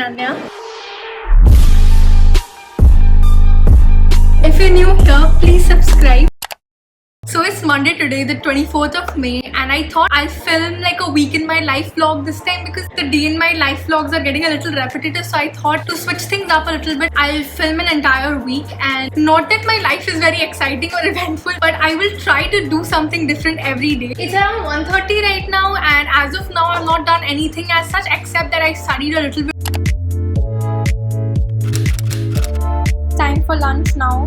Ananya. If you're new here, please subscribe. So it's Monday today, the 24th of May, and I thought I'll film like a week in my life vlog this time because the day in my life vlogs are getting a little repetitive. So I thought to switch things up a little bit, I'll film an entire week. And not that my life is very exciting or eventful, but I will try to do something different every day. It's around 1:30 right now, and as of now, I've not done anything as such except that I studied a little bit. Time for lunch now.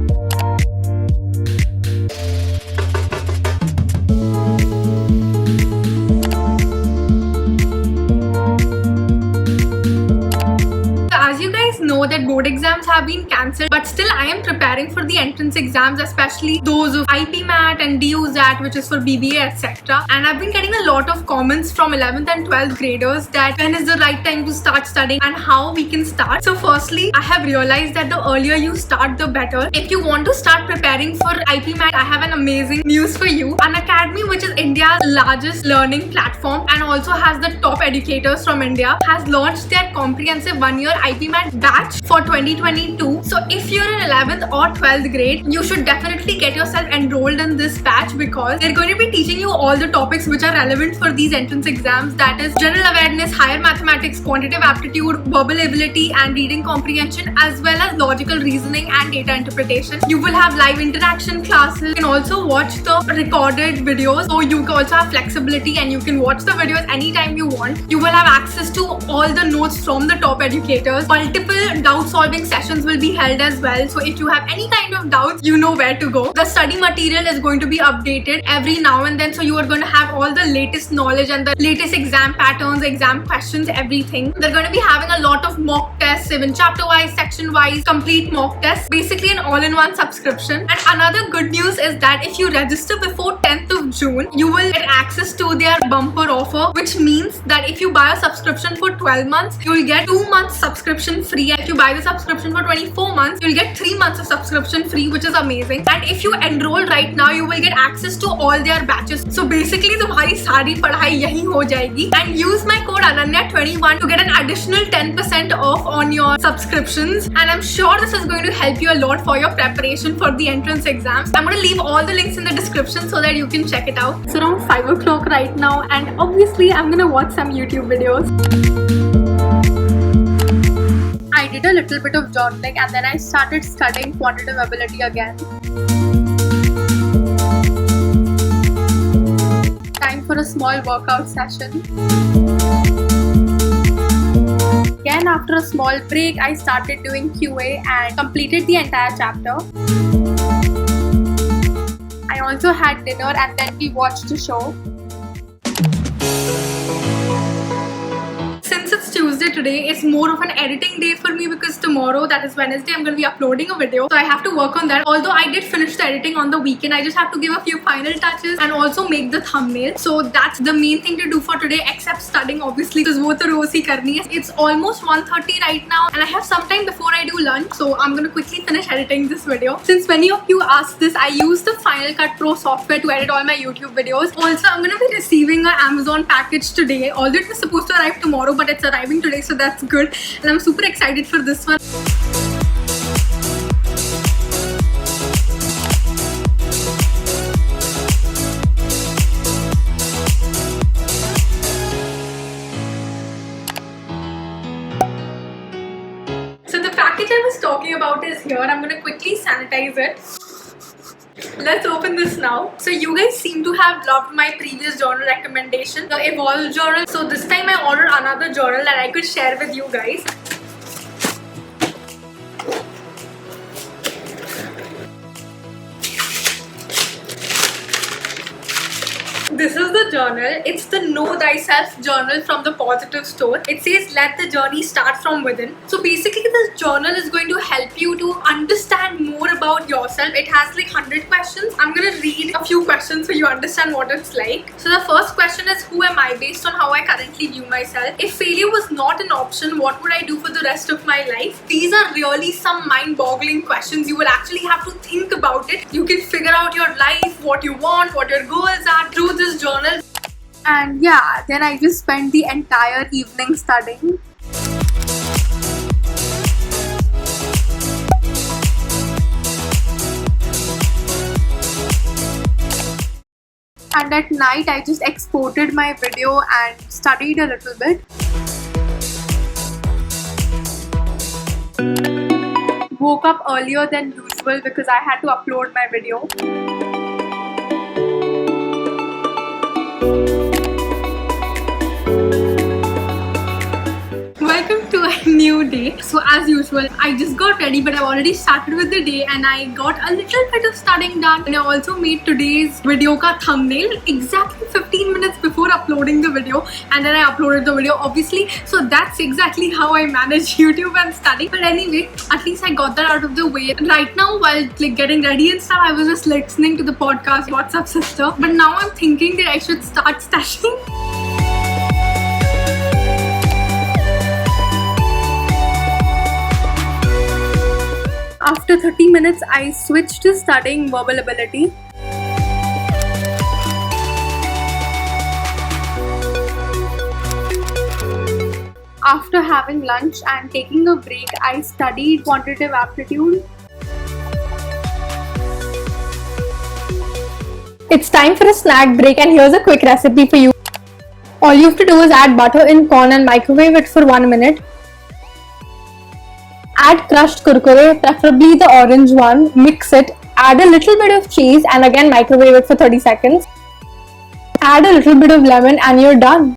Know that board exams have been cancelled, but still I am preparing for the entrance exams, especially those of IPMAT and DUSAT, which is for BBA, etc. And I've been getting a lot of comments from 11th and 12th graders that when is the right time to start studying and how we can start. So firstly, I have realized that the earlier you start, the better. If you want to start preparing for IPMAT, I have an amazing news for you. UNACADEMY, which is India's largest learning platform and also has the top educators from India, has launched their comprehensive one-year IPMAT batch for 2022. So if you're in 11th or 12th grade, you should definitely get yourself enrolled in this batch because they're going to be teaching you all the topics which are relevant for these entrance exams, that is general awareness, higher mathematics, quantitative aptitude, verbal ability and reading comprehension, as well as logical reasoning and data interpretation. You will have live interaction classes. You can also watch the recorded videos, so you can also have flexibility and you can watch the videos anytime you want. You will have access to all the notes from the top educators. Multiple doubt solving sessions will be held as well, so if you have any kind of doubts, you know where to go. The study material is going to be updated every now and then, so you are going to have all the latest knowledge and the latest exam patterns, exam questions, everything. They're going to be having a lot of mock tests, even chapter wise, section wise, complete mock tests, basically an all-in-one subscription. And another good news is that if you register before 10th of June, you will get access to their bumper offer, which means that if you buy a subscription for 12 months, you will get 2 months subscription free. If you buy the subscription for 24 months, you'll get 3 months of subscription free, which is amazing. And if you enroll right now, you will get access to all their batches. So basically, तुम्हारी सारी पढ़ाई यहीं हो जाएगी. And use my code Ananya21 to get an additional 10% off on your subscriptions. And I'm sure this is going to help you a lot for your preparation for the entrance exams. I'm going to leave all the links in the description so that you can check it out. It's around 5 o'clock right now, and obviously I'm going to watch some YouTube videos. I did a little bit of journaling and then I started studying quantitative ability again. Time for a small workout session. Again, after a small break, I started doing QA and completed the entire chapter. I also had dinner and then we watched a show. Since it's Tuesday today, it's more of an editing day for me because tomorrow, that is Wednesday, I'm going to be uploading a video. So I have to work on that. Although I did finish the editing on the weekend, I just have to give a few final touches and also make the thumbnail. So that's the main thing to do for today, except studying obviously because wo to roz hi karni hai. It's almost 1:30 right now and I have some time before I do lunch. So I'm going to quickly finish editing this video. Since many of you asked this, I use the Final Cut Pro software to edit all my YouTube videos. Also, I'm going to be receiving an Amazon package today. Although it was supposed to arrive tomorrow, but it's arriving today, so that's good. And I'm super excited for this one. So the package I was talking about is here. I'm going to quickly sanitize it. Let's open this now. So you guys seem to have loved my previous journal recommendation, the Evolve journal. So this time I ordered another journal that I could share with you guys. This is the journal. It's the Know Thyself journal from the Positive Store. It says let the journey start from within. So basically this journal is going to help you to understand more about yourself. It has like 100 questions. I'm going to read a few questions so you understand what it's like. So the first question is, who am I based on how I currently view myself? If failure was not an option, what would I do for the rest of my life? These are really some mind-boggling questions. You will actually have to think about it. You can figure out your life, what you want, what your goals are through this journal. And yeah, then I just spent the entire evening studying. and at night I just exported my video and studied a little bit. Woke up earlier than usual because I had to upload my video. Welcome to a new day. So as usual, I just got ready, but I've already started with the day and I got a little bit of studying done. And I also made today's video ka thumbnail exactly 15 minutes before uploading the video, and then I uploaded the video obviously. So that's exactly how I manage YouTube and study. But anyway, at least I got that out of the way. Right now, while getting ready and stuff, I was just listening to the podcast What's Up Sister. But now I'm thinking that I should start studying. After 30 minutes, I switched to studying verbal ability. After having lunch and taking a break, I studied quantitative aptitude. It's time for a snack break, and here's a quick recipe for you. All you have to do is add butter in corn and microwave it for 1 minute. Add crushed kurkure, preferably the orange one, mix it, add a little bit of cheese and again microwave it for 30 seconds. Add a little bit of lemon and you're done.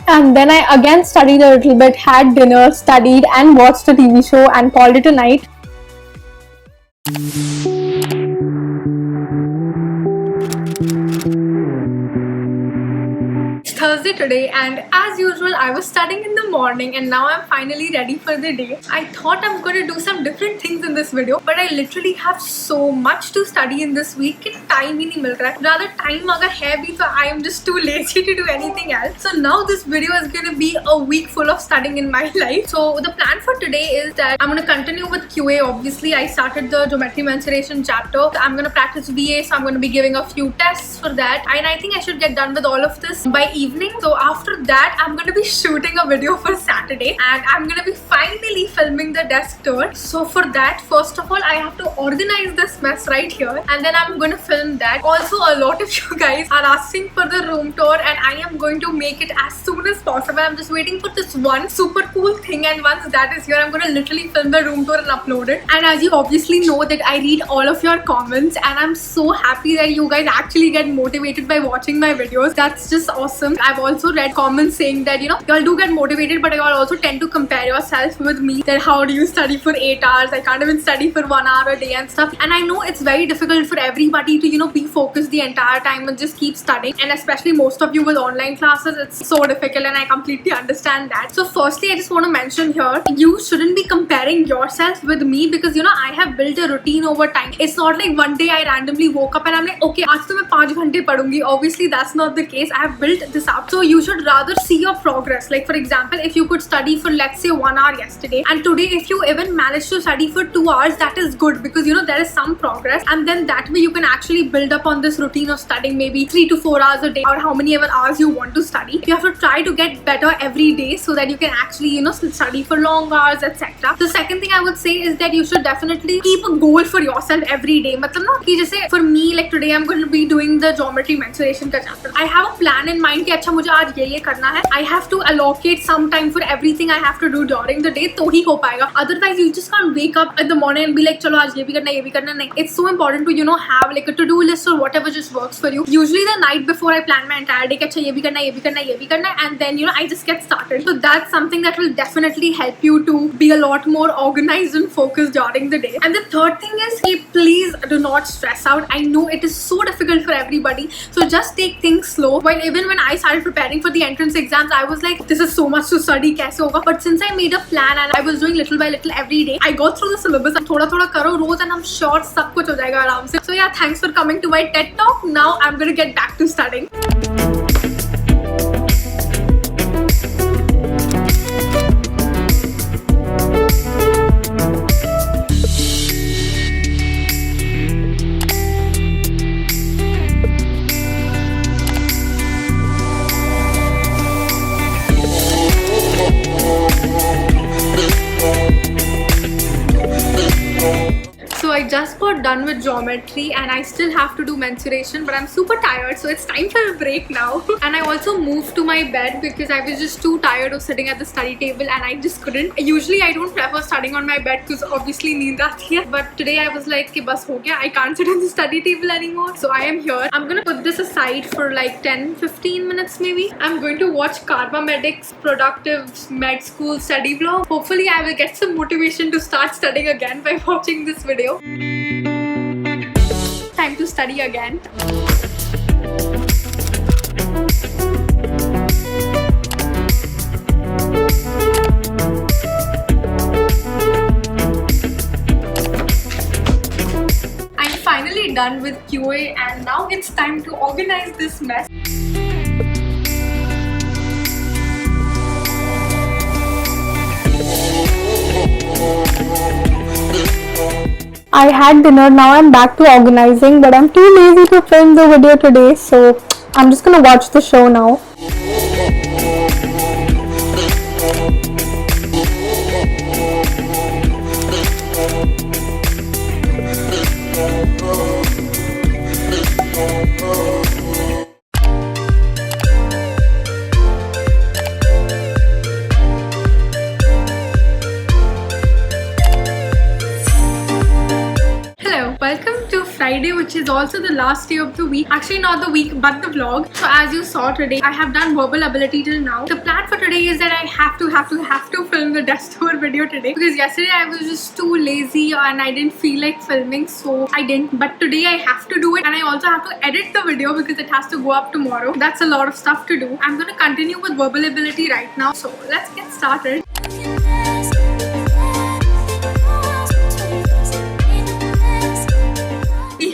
And then I again studied a little bit, had dinner, studied and watched a TV show and called it a night. Thursday today, and as usual I was studying in the morning and now I'm finally ready for the day. I thought I'm going to do some different things in this video, but I literally have so much to study in this week कि time ही नहीं मिल रहा है. Rather time अगर है भी तो I am just too lazy to do anything else. So now this video is going to be a week full of studying in my life. So the plan for today is that I'm going to continue with QA. Obviously I started the geometry mensuration chapter. I'm going to practice VA, so I'm going to be giving a few tests for that, and I think I should get done with all of this by evening. So after that, I'm going to be shooting a video for Saturday and I'm going to be finally filming the desk tour. So for that, first of all, I have to organize this mess right here and then I'm going to film that. Also, a lot of you guys are asking for the room tour and I am going to make it as soon as possible. I'm just waiting for this one super cool thing, and once that is here, I'm going to literally film the room tour and upload it. And as you obviously know that I read all of your comments and I'm so happy that you guys actually get motivated by watching my videos. That's just awesome. I've also read comments saying that, you know, y'all do get motivated, but y'all also tend to compare yourself with me, that how do you study for 8 hours? I can't even study for 1 hour a day and stuff. And I know it's very difficult for everybody to, you know, be focused the entire time and just keep studying. And especially most of you with online classes, it's so difficult and I completely understand that. So firstly, I just want to mention here, you shouldn't be comparing yourself with me because, you know, I have built a routine over time. It's not like one day I randomly woke up and I'm like, okay, आज तो मैं 5 घंटे पढ़ूंगी. Obviously, that's not the case. I have built this up. So you should rather see your progress. Like for example, if you could study for let's say 1 hour yesterday and today if you even manage to study for 2 hours, that is good because, you know, there is some progress, and then that way you can actually build up on this routine of studying maybe 3 to 4 hours a day or how many ever hours you want to study. You have to try to get better every day so that you can actually, you know, study for long hours, etc. The second thing I would say is that you should definitely keep a goal for yourself every day. मतलब ना कि जैसे for me, like today I'm going to be doing the geometry mensuration का chapter. I have a plan in mind कि अच्छा मुझे आज ये करना है. I have to allocate some time for everything I have to do during the day तो ही हो पाएगा. Otherwise you just can't wake up in the morning and be like चलो आज ये भी करना है, ये भी करना नहीं. It's so important to, you know, have like a to-do list or whatever just works for you. Usually the night before I plan my entire day कि अच्छा ये भी करना है, ये भी करना है, ये भी करना है, and then, you know, I just get started. So that's something that will definitely help you to be a lot more organized and focused during the day. And the third thing is, please do not stress out. I know it is so difficult for everybody, so just take things slow. While even when I started preparing for the entrance exams, I was like, this is so much to study, कैसे होगा? But since I made a plan and I was doing little by little every day, I got through the syllabus. थोड़ा थोड़ा करो रोज and I'm sure सब कुछ हो जाएगा आराम से. So yeah, thanks for coming to my TED Talk. Now I'm gonna get back to studying. just got done with geometry and I still have to do mensuration, but I'm super tired, so it's time for a break now. And I also moved to my bed because I was just too tired of sitting at the study table and I just couldn't. Usually I don't prefer studying on my bed because obviously neend aati hai, but today I was like, bas ho gaya, I can't sit on the study table anymore. So I am here. I'm gonna put this aside for like 10-15 minutes maybe. I'm going to watch Karma Medic's Productive Med School study vlog. Hopefully I will get some motivation to start studying again by watching this video. Time to study again. I'm finally done with QA and now it's time to organize this mess. I had dinner, now I'm back to organizing, but I'm too lazy to film the video today, so I'm just gonna watch the show now. Welcome to Friday, which is also the last day of the week. Actually not the week but the vlog. So as you saw today, I have done verbal ability till now. The plan for today is that I have to film the desk tour video today because yesterday I was just too lazy and I didn't feel like filming, so I didn't. But today I have to do it and I also have to edit the video because it has to go up tomorrow. That's a lot of stuff to do. I'm going to continue with verbal ability right now. So let's get started.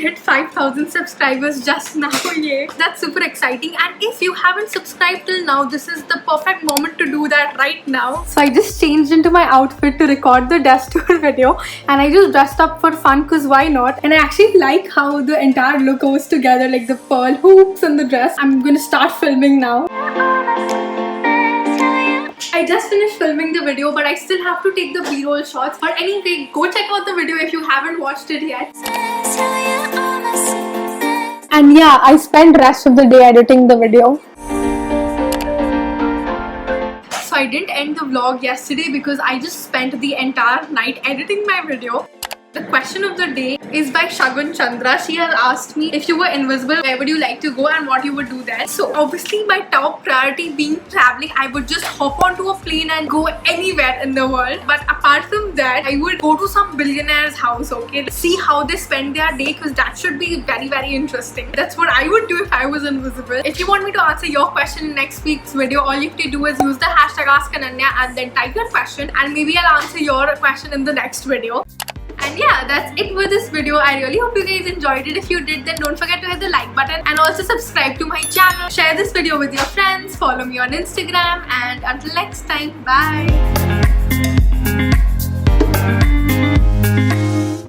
Hit 5,000 subscribers just now. Yeah, that's super exciting. And if you haven't subscribed till now, this is the perfect moment to do that right now. So I just changed into my outfit to record the desk tour video and I just dressed up for fun because why not? And I actually like how the entire look goes together, like the pearl hoops and the dress. I'm gonna start filming now. I just finished filming the video, but I still have to take the B-roll shots. But anyway, go check out the video if you haven't watched it yet. And yeah, I spent the rest of the day editing the video. So I didn't end the vlog yesterday because I just spent the entire night editing my video. The question of the day is by Shagun Chandra. She has asked me, if you were invisible, where would you like to go and what you would do there? So obviously my top priority being traveling, I would just hop onto a plane and go anywhere in the world. But apart from that, I would go to some billionaire's house, okay? See how they spend their day because that should be very, very interesting. That's what I would do if I was invisible. If you want me to answer your question in next week's video, all you have to do is use the hashtag #AskAnanya and then type your question and maybe I'll answer your question in the next video. And yeah, that's it for this video. I really hope you guys enjoyed it. If you did, then don't forget to hit the like button and also subscribe to my channel. Share this video with your friends, follow me on Instagram, and until next time, bye.